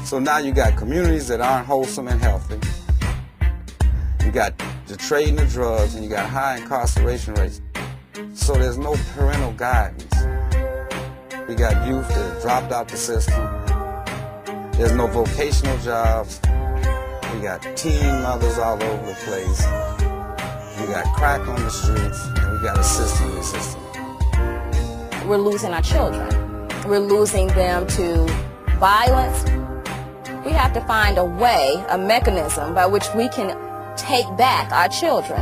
So now you got communities that aren't wholesome and healthy. You got the trading of drugs, and you got high incarceration rates. So there's no parental guidance. We got youth that dropped out the system. There's no vocational jobs. We got teen mothers all over the place. We got crack on the streets, and we got a system in the system. We're losing our children. We're losing them to violence. We have to find a way, a mechanism by which we can take back our children.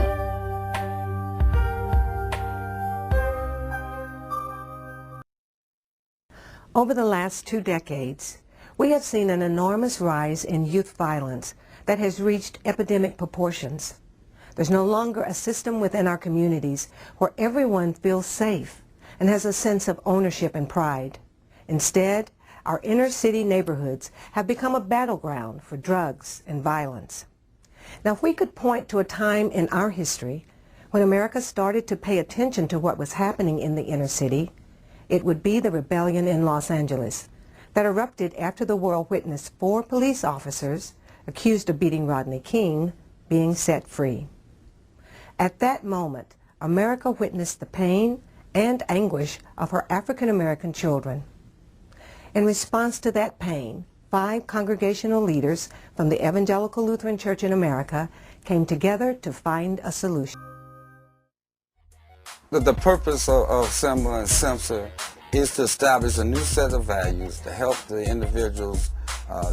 Over the last 2 decades, we have seen an enormous rise in youth violence that has reached epidemic proportions. There's no longer a system within our communities where everyone feels safe and has a sense of ownership and pride. Instead, our inner city neighborhoods have become a battleground for drugs and violence. Now, if we could point to a time in our history when America started to pay attention to what was happening in the inner city, it would be the rebellion in Los Angeles that erupted after the world witnessed 4 police officers accused of beating Rodney King being set free. At that moment, America witnessed the pain and anguish of her African American children. In response to that pain, 5 congregational leaders from the Evangelical Lutheran Church in America came together to find a solution. The purpose of SEMBA and SEMSA is to establish a new set of values to help the individuals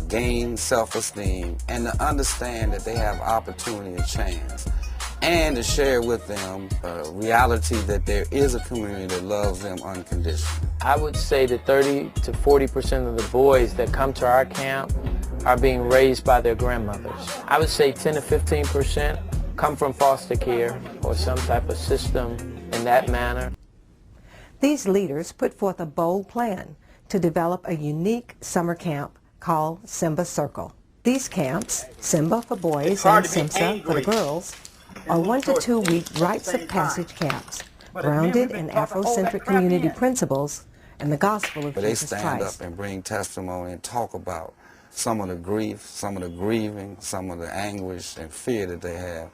gain self-esteem and to understand that they have opportunity and chance, and to share with them a reality that there is a community that loves them unconditionally. I would say that 30 to 40% of the boys that come to our camp are being raised by their grandmothers. I would say 10 to 15% come from foster care or some type of system in that manner. These leaders put forth a bold plan to develop a unique summer camp called SEMBA Circle. These camps, SEMBA for boys and SEMSA for the girls, are 1 to 2 week rites of passage camps, grounded in Afrocentric community principles and the gospel of Jesus Christ. They stand up and bring testimony and talk about some of the grief, some of the grieving, some of the anguish and fear that they have,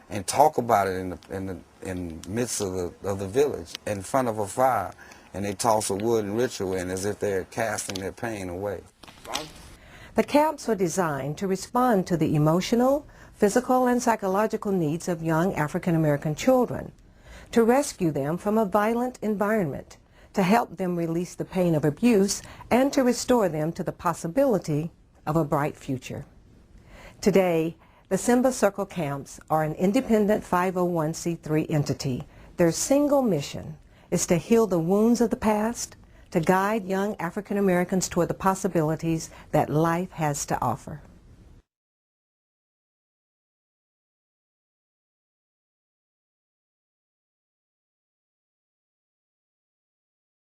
and talk about it in the midst of the village, in front of a fire, and they toss a wooden ritual in as if they're casting their pain away. The camps were designed to respond to the emotional, physical, and psychological needs of young African American children, to rescue them from a violent environment, to help them release the pain of abuse, and to restore them to the possibility of a bright future. Today, the SEMBA Circle camps are an independent 501c3 entity. Their single mission is to heal the wounds of the past, to guide young African Americans toward the possibilities that life has to offer.